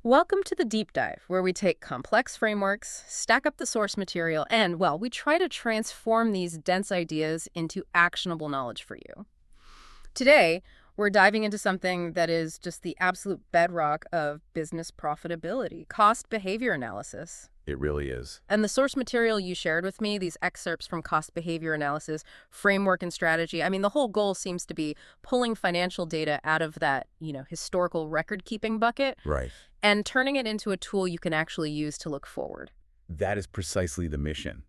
Welcome to the deep dive, where we take complex frameworks, stack up the source material, and, well, we try to transform these dense ideas into actionable knowledge for you. Today, we're diving into something that is just the absolute bedrock of business profitability, cost behavior analysis. It really is. And the source material you shared with me, these excerpts from cost behavior analysis, framework and strategy, I mean, the whole goal seems to be pulling financial data out of that, historical record-keeping bucket Right. and turning it into a tool you can actually use to look forward. That is precisely the mission.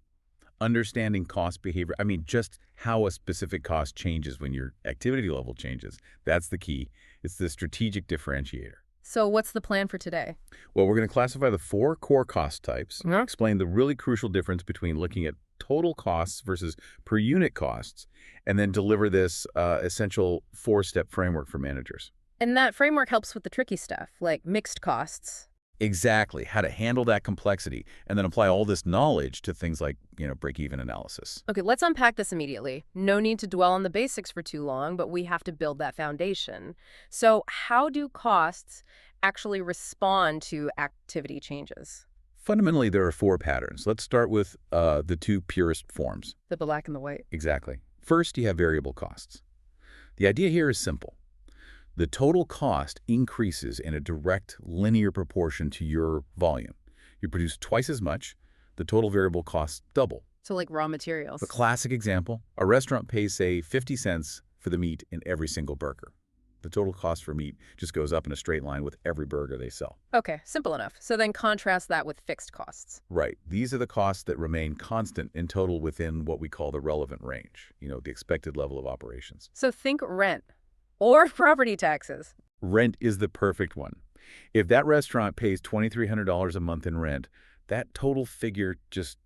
Understanding cost behavior, just how a specific cost changes when your activity level changes. That's the key. It's the strategic differentiator. So what's the plan for today? Well, we're going to classify the 4 core cost types, Mhm. explain the really crucial difference between looking at total costs versus per unit costs, and then deliver this essential 4-step framework for managers. And that framework helps with the tricky stuff, like mixed costs. Exactly, how to handle that complexity, and then apply all this knowledge to things like, break-even analysis. Okay, let's unpack this immediately. No need to dwell on the basics for too long, but we have to build that foundation. So how do costs actually respond to activity changes? Fundamentally, there are 4 patterns. Let's start with the 2 purest forms. The black and the white. Exactly. First, you have variable costs. The idea here is simple. The total cost increases in a direct linear proportion to your volume. You produce twice as much, the total variable costs double. So like raw materials. A classic example, a restaurant pays, say, 50 cents for the meat in every single burger. The total cost for meat just goes up in a straight line with every burger they sell. Okay, simple enough. So then contrast that with fixed costs. Right. These are the costs that remain constant in total within what we call the relevant range, the expected level of operations. So think rent or property taxes. Rent is the perfect one. If that restaurant pays $2,300 a month in rent, that total figure just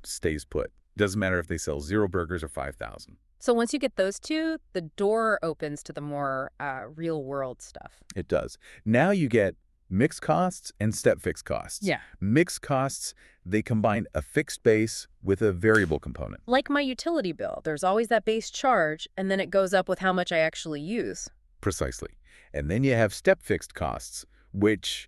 stays put. Doesn't matter if they sell 0 burgers or 5,000. So once you get those two, the door opens to the more real-world stuff. It does. Now you get mixed costs and step fixed costs. Yeah. Mixed costs, they combine a fixed base with a variable component. Like my utility bill, there's always that base charge, and then it goes up with how much I actually use. Precisely. And then you have step fixed costs, which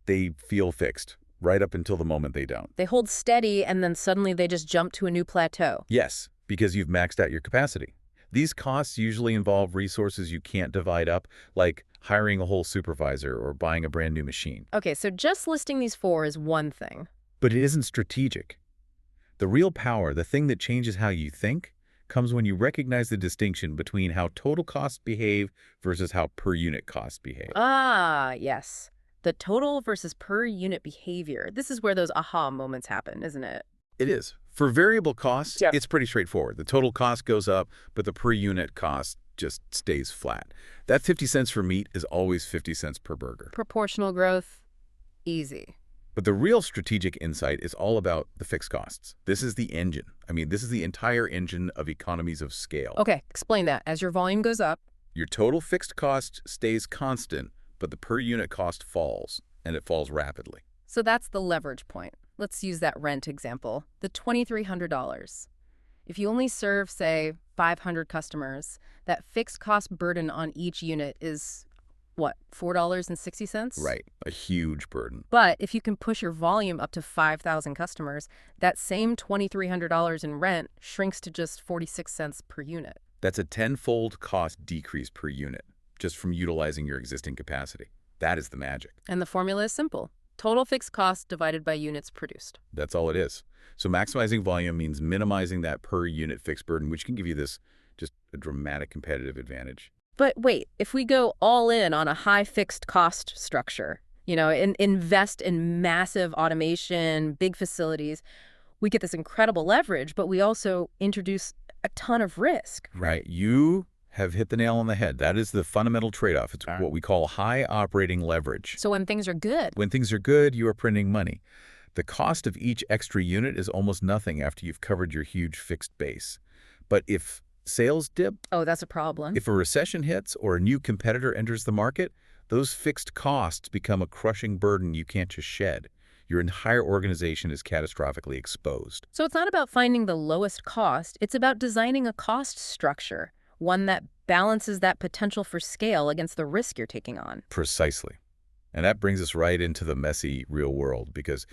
they feel fixed right up until the moment they don't. They hold steady, and then suddenly they just jump to a new plateau. Yes, because you've maxed out your capacity. These costs usually involve resources you can't divide up, like hiring a whole supervisor or buying a brand new machine. Okay, so just listing these 4 is one thing. But it isn't strategic. The real power, the thing that changes how you think, comes when you recognize the distinction between how total costs behave versus how per unit costs behave. Ah, yes. The total versus per unit behavior. This is where those aha moments happen, isn't it? It is. For variable costs, Yeah. it's pretty straightforward. The total cost goes up, but the per unit cost just stays flat. That 50 cents for meat is always 50 cents per burger. Proportional growth, easy. But the real strategic insight is all about the fixed costs. This is the engine. This is the entire engine of economies of scale. Okay, explain that. As your volume goes up, Your total fixed cost stays constant, but the per unit cost falls, and it falls rapidly. so that's the leverage point. Let's use that rent example, the $2,300. If you only serve, say, 500 customers, that fixed cost burden on each unit is, what, $4.60? Right, a huge burden. But if you can push your volume up to 5,000 customers, that same $2,300 in rent shrinks to just 46 cents per unit. That's a 10-fold cost decrease per unit, just from utilizing your existing capacity. That is the magic. And the formula is simple. Total fixed cost divided by units produced. That's all it is. So maximizing volume means minimizing that per unit fixed burden, which can give you this just a dramatic competitive advantage. But wait, if we go all in on a high fixed cost structure, invest in massive automation, big facilities, we get this incredible leverage, but we also introduce a ton of risk. Right. You have hit the nail on the head. That is the fundamental trade-off. It's what we call high operating leverage. So when things are good, When things are good, you are printing money. The cost of each extra unit is almost nothing after you've covered your huge fixed base. But if sales dip, oh, that's a problem. if a recession hits or a new competitor enters the market, those fixed costs become a crushing burden you can't just shed. Your entire organization is catastrophically exposed. So it's not about finding the lowest cost. It's about designing a cost structure, one that balances that potential for scale against the risk you're taking on. Precisely. And that brings us right into the messy real world because,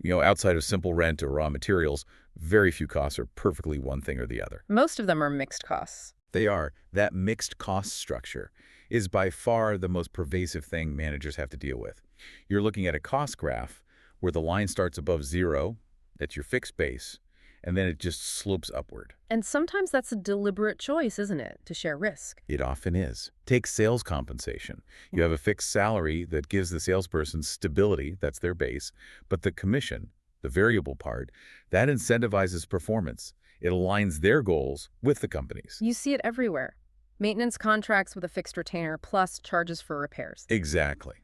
outside of simple rent or raw materials, very few costs are perfectly one thing or the other. Most of them are mixed costs. They are. That mixed cost structure is by far the most pervasive thing managers have to deal with. You're looking at a cost graph where the line starts above zero, that's your fixed base, and then it just slopes upward. And sometimes that's a deliberate choice, isn't it, to share risk? It often is. Take sales compensation. You have a fixed salary that gives the salesperson stability, that's their base, but the commission, the variable part, that incentivizes performance. It aligns their goals with the company's. You see it everywhere. Maintenance contracts with a fixed retainer plus charges for repairs. Exactly.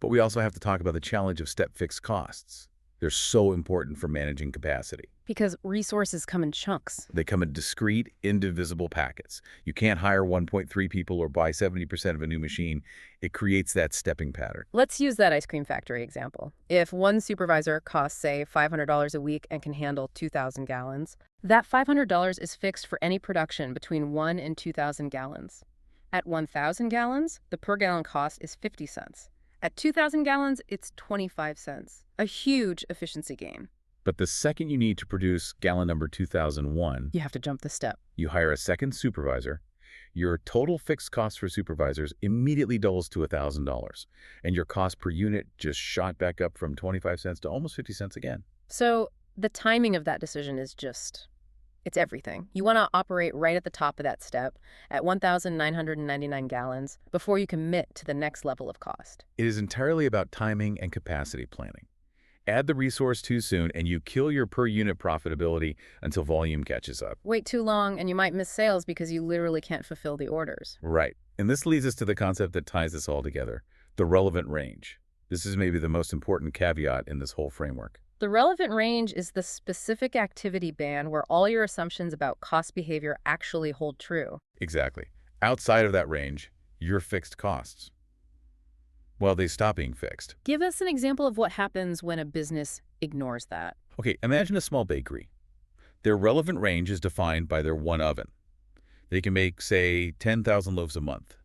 But we also have to talk about the challenge of step fixed costs. They're so important for managing capacity. Because resources come in chunks. They come in discrete, indivisible packets. You can't hire 1.3 people or buy 70% of a new machine. It creates that stepping pattern. Let's use that ice cream factory example. If one supervisor costs, say, $500 a week and can handle 2,000 gallons, that $500 is fixed for any production between 1 and 2,000 gallons. At 1,000 gallons, the per gallon cost is 50 cents. At 2,000 gallons, it's 25 cents. A huge efficiency gain. But the second you need to produce gallon number 2001, You have to jump the step. you hire a second supervisor, your total fixed cost for supervisors immediately doubles to $1,000, and your cost per unit just shot back up from 25 cents to almost 50 cents again. So the timing of that decision is it's everything. You want to operate right at the top of that step at 1,999 gallons before you commit to the next level of cost. It is entirely about timing and capacity planning. Add the resource too soon and you kill your per unit profitability until volume catches up. Wait too long and you might miss sales because you literally can't fulfill the orders. Right. And this leads us to the concept that ties this all together, the relevant range. This is maybe the most important caveat in this whole framework. The relevant range is the specific activity band where all your assumptions about cost behavior actually hold true. Exactly. Outside of that range, your fixed costs, well, they stop being fixed. Give us an example of what happens when a business ignores that. Okay, imagine a small bakery. Their relevant range is defined by their one oven. They can make, say, 10,000 loaves a month.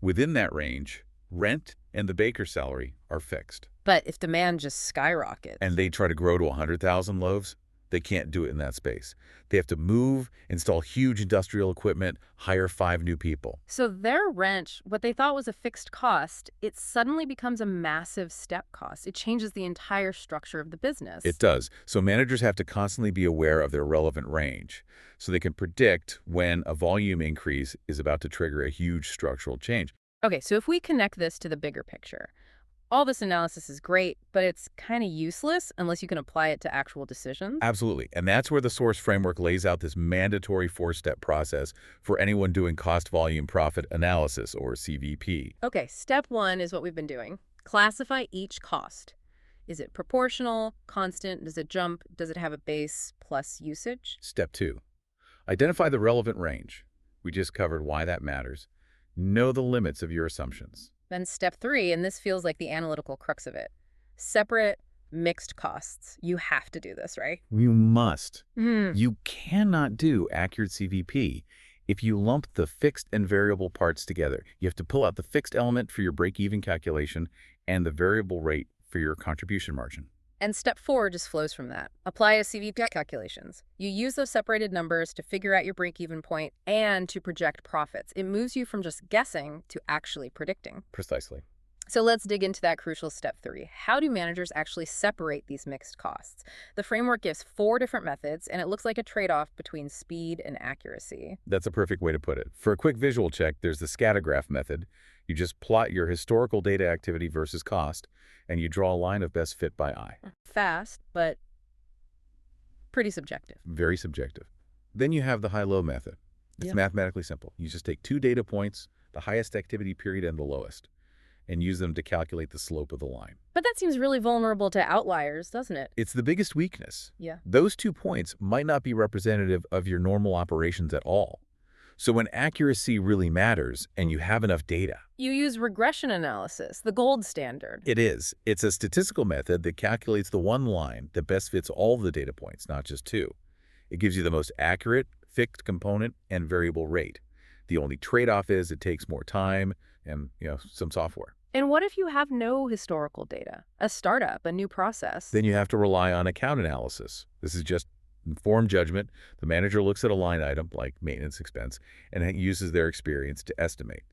Within that range, rent and the baker's salary are fixed. But if demand just skyrockets, And they try to grow to 100,000 loaves, they can't do it in that space. They have to move, install huge industrial equipment, hire 5 new people. so their rent, what they thought was a fixed cost, it suddenly becomes a massive step cost. It changes the entire structure of the business. It does. So managers have to constantly be aware of their relevant range so they can predict when a volume increase is about to trigger a huge structural change. Okay, so if we connect this to the bigger picture, all this analysis is great, but it's kind of useless unless you can apply it to actual decisions. Absolutely. And that's where the source framework lays out this mandatory 4-step process for anyone doing cost volume profit analysis, or CVP. Okay, step 1 is what we've been doing. Classify each cost. Is it proportional, constant, does it jump, does it have a base plus usage? Step 2, identify the relevant range. We just covered why that matters. Know the limits of your assumptions. Then step 3, and this feels like the analytical crux of it. Separate mixed costs. You have to do this, right? You must. Hmm. You cannot do accurate CVP if you lump the fixed and variable parts together. You have to pull out the fixed element for your break-even calculation and the variable rate for your contribution margin. And step 4 just flows from that. Apply to CVP calculations. You use those separated numbers to figure out your break-even point and to project profits. It moves you from just guessing to actually predicting. Precisely. So let's dig into that crucial step 3. How do managers actually separate these mixed costs? The framework gives 4 different methods, and it looks like a trade-off between speed and accuracy. That's a perfect way to put it. For a quick visual check, there's the scatter graph method. You just plot your historical data activity versus cost, and you draw a line of best fit by eye. Fast, but pretty subjective. Very subjective. Then you have the high-low method. It's Yeah. mathematically simple. You just take 2 data points, the highest activity period and the lowest, and use them to calculate the slope of the line. But that seems really vulnerable to outliers, doesn't it? It's the biggest weakness. Yeah. Those 2 points might not be representative of your normal operations at all. So when accuracy really matters and you have enough data, You use regression analysis, the gold standard. it is. It's a statistical method that calculates the one line that best fits all the data points, not just 2. It gives you the most accurate, fixed component, and variable rate. The only trade-off is it takes more time and, some software. And what if you have no historical data? A startup, a new process? Then you have to rely on account analysis. This is just informed judgment. The manager looks at a line item, like maintenance expense, and uses their experience to estimate.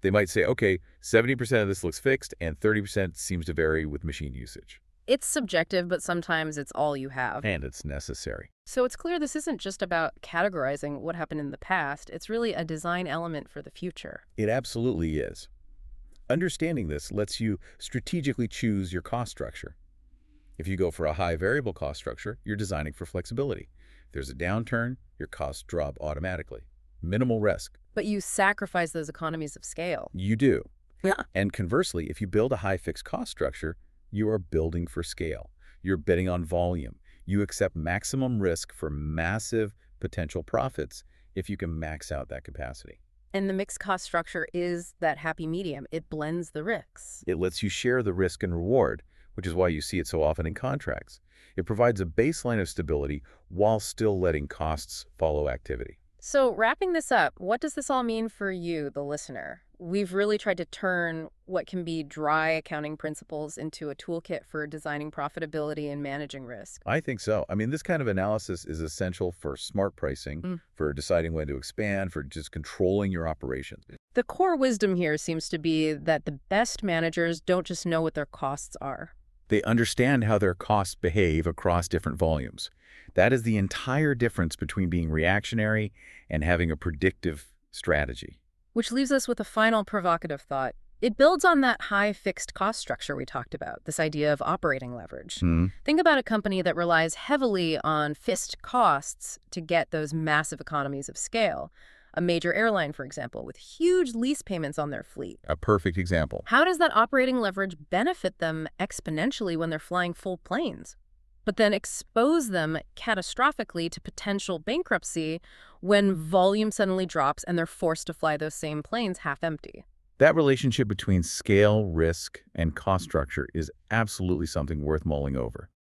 They might say, okay, 70% of this looks fixed, and 30% seems to vary with machine usage. It's subjective, but sometimes it's all you have. And it's necessary. So it's clear this isn't just about categorizing what happened in the past. It's really a design element for the future. It absolutely is. Understanding this lets you strategically choose your cost structure. If you go for a high variable cost structure, you're designing for flexibility. If there's a downturn, your costs drop automatically. Minimal risk. But you sacrifice those economies of scale. You do. Yeah. And conversely, if you build a high fixed cost structure, you are building for scale. You're betting on volume. You accept maximum risk for massive potential profits if you can max out that capacity. And the mixed cost structure is that happy medium. It blends the risks. It lets you share the risk and reward, which is why you see it so often in contracts. It provides a baseline of stability while still letting costs follow activity. So wrapping this up, what does this all mean for you, the listener? We've really tried to turn what can be dry accounting principles into a toolkit for designing profitability and managing risk. I think so. I mean, this kind of analysis is essential for smart pricing, for deciding when to expand, for just controlling your operations. The core wisdom here seems to be that the best managers don't just know what their costs are. They understand how their costs behave across different volumes. That is the entire difference between being reactionary and having a predictive strategy. Which leaves us with a final provocative thought. It builds on that high fixed cost structure we talked about, this idea of operating leverage. Think about a company that relies heavily on fixed costs to get those massive economies of scale. A major airline, for example, with huge lease payments on their fleet. A perfect example. How does that operating leverage benefit them exponentially when they're flying full planes, but then expose them catastrophically to potential bankruptcy when volume suddenly drops and they're forced to fly those same planes half empty? That relationship between scale, risk, and cost structure is absolutely something worth mulling over.